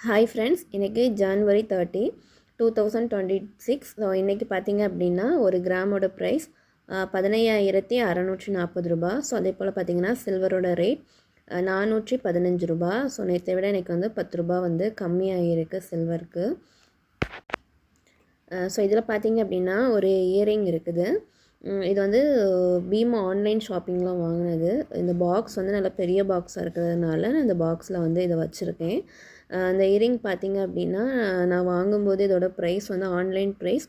Hi friends, இன்றைக்கி January 30 2026. So இன்றைக்கி பார்த்தீங்க அப்படின்னா ஒரு கிராமோட ப்ரைஸ் 15,640 ரூபா. ஸோ அதே போல் பார்த்தீங்கன்னா சில்வரோட ரேட் 415 ரூபா. ஸோ நேற்றை விட இன்றைக்கி வந்து 10 ரூபா வந்து கம்மியாகிருக்கு சில்வருக்கு. ஸோ இதில் பார்த்தீங்க அப்படின்னா ஒரு இயரிங் இருக்குது. இது வந்து பீமா ஆன்லைன் ஷாப்பிங்லாம் வாங்கினது. இந்த பாக்ஸ் வந்து நல்லா பெரிய பாக்ஸாக இருக்கிறதுனால நான் இந்த பாக்ஸில் வந்து இதை வச்சுருக்கேன். அந்த இயரிங் பார்த்திங்க அப்படின்னா நான் வாங்கும்போது இதோட ப்ரைஸ் வந்து ஆன்லைன் ப்ரைஸ்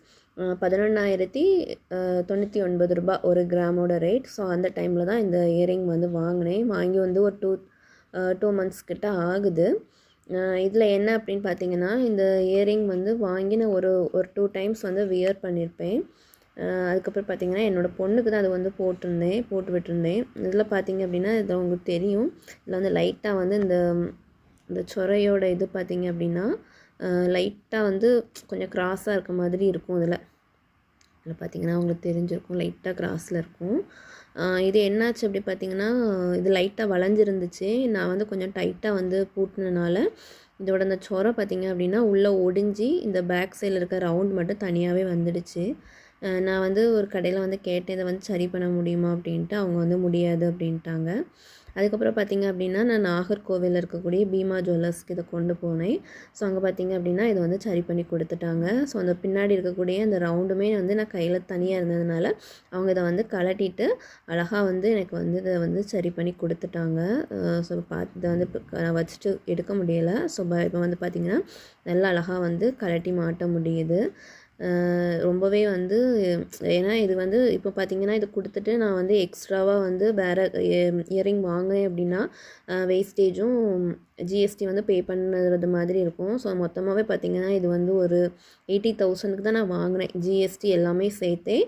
11,099 ரூபா ஒரு கிராமோட ரேட். ஸோ அந்த டைமில் தான் இந்த இயரிங் வந்து வாங்கி வந்து ஒரு டூ மந்த்ஸ் கிட்ட ஆகுது. இதில் என்ன அப்படின்னு பார்த்தீங்கன்னா, இந்த இயரிங் வந்து வாங்கி நான் ஒரு 2 டைம்ஸ் வந்து வியர் பண்ணியிருப்பேன். அதுக்கப்புறம் பார்த்திங்கன்னா என்னோடய பொண்ணுக்கு தான் அது வந்து போட்டு விட்டுருந்தேன். இதில் பார்த்திங்க அப்படின்னா இது உங்களுக்கு தெரியும், இதில் வந்து லைட்டாக வந்து இந்த சொரையோட இது பார்த்திங்க அப்படின்னா லைட்டாக வந்து கொஞ்சம் கிராஸாக இருக்க மாதிரி இருக்கும். இதில் பார்த்திங்கன்னா உங்களுக்கு தெரிஞ்சிருக்கும், லைட்டாக கிராஸில் இருக்கும். இது என்னாச்சு அப்படி பார்த்திங்கன்னா, இது லைட்டாக வளைஞ்சிருந்துச்சு. நான் வந்து கொஞ்சம் டைட்டாக வந்து பூட்டினனால இதோட அந்த சொரை பார்த்திங்க அப்படின்னா உள்ளே ஒடிஞ்சி இந்த பேக் சைடில் இருக்க ரவுண்ட் மட்டும் தனியாகவே வந்துடுச்சு. நான் வந்து ஒரு கடையில் வந்து கேட்டேன், இதை வந்து சரி பண்ண முடியுமா அப்படின்ட்டு. அவங்க வந்து முடியாது அப்படின்ட்டாங்க. அதுக்கப்புறம் பார்த்திங்க அப்படின்னா நான் நாகர்கோவிலில் இருக்கக்கூடிய பீமா ஜுவல்லர்ஸ்க்கு இதை கொண்டு போனேன். ஸோ அங்கே பார்த்திங்க அப்படின்னா இதை வந்து சரி பண்ணி கொடுத்துட்டாங்க. ஸோ அந்த பின்னாடி இருக்கக்கூடிய அந்த ரவுண்டுமே வந்து நான் கையில் தனியாக இருந்ததுனால அவங்க இதை வந்து கலட்டிட்டு அழகாக வந்து எனக்கு வந்து இதை வந்து சரி பண்ணி கொடுத்துட்டாங்க. ஸோ இதை வந்து வச்சுட்டு எடுக்க முடியலை. ஸோ இப்போ வந்து பார்த்திங்கன்னா நல்லா அழகாக வந்து கலட்டி மாட்ட முடியுது. ரொம்பவே வந்து ஏன்னா இது வந்து இப்போ பார்த்திங்கன்னா இது கொடுத்துட்டு நான் வந்து எக்ஸ்ட்ராவாக வந்து வேறு இயரிங் வாங்கினேன் அப்படின்னா வேஸ்டேஜும் ஜிஎஸ்டி வந்து பே பண்ணுறது மாதிரி இருக்கும். ஸோ மொத்தமாகவே பார்த்திங்கன்னா இது வந்து ஒரு 80,000க்கு தான் நான் வாங்கினேன், ஜிஎஸ்டி எல்லாமே சேர்த்தே.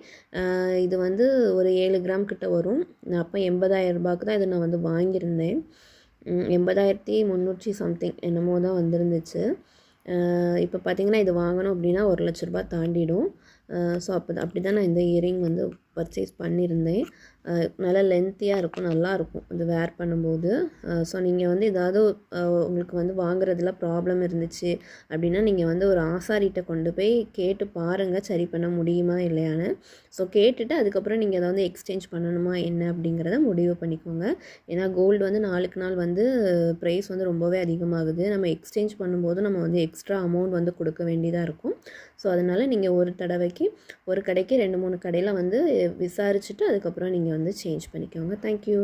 இது வந்து ஒரு 7 கிராம் கிட்ட வரும். நான் அப்போ 80,000 ரூபாய்க்கு தான் இதை நான் வந்து வாங்கியிருந்தேன். 80,300 சம்திங் என்னமோ தான் வந்துருந்துச்சு. இப்போ பார்த்திங்கன்னா இது வாங்கணும் அப்படின்னா 1,00,000 ரூபா தாண்டிடும். ஸோ அப்படி தான் நான் இந்த இயரிங் வந்து பர்ச்சேஸ் பண்ணியிருந்தேன். நல்லா லென்த்தியாக இருக்கும், நல்லாயிருக்கும் இது வேர் பண்ணும்போது. ஸோ நீங்கள் வந்து ஏதாவது உங்களுக்கு வந்து வாங்குறதுல ப்ராப்ளம் இருந்துச்சு அப்படின்னா நீங்கள் வந்து ஒரு ஆசாரிகிட்ட கொண்டு போய் கேட்டு பாருங்கள், சரி பண்ண முடியுமா இல்லையான்னு. ஸோ கேட்டுட்டு அதுக்கப்புறம் நீங்கள் அதை வந்து எக்ஸ்சேஞ்ச் பண்ணணுமா என்ன அப்படிங்கிறத முடிவு பண்ணிக்கோங்க. ஏன்னா கோல்டு வந்து நாளுக்கு நாள் வந்து ப்ரைஸ் வந்து ரொம்பவே அதிகமாகுது. நம்ம எக்ஸ்சேஞ்ச் பண்ணும்போது நம்ம வந்து எக்ஸ்ட்ரா அமௌண்ட் வந்து கொடுக்க வேண்டியதாக இருக்கும். ஸோ அதனால் நீங்கள் ஒரு கடைக்கு 2-3 கடையில் வந்து விசாரிச்சுட்டு அதுக்கப்புறம் நீங்கள் வந்து சேஞ்ச் பண்ணிக்கோங்க. தேங்க்யூ.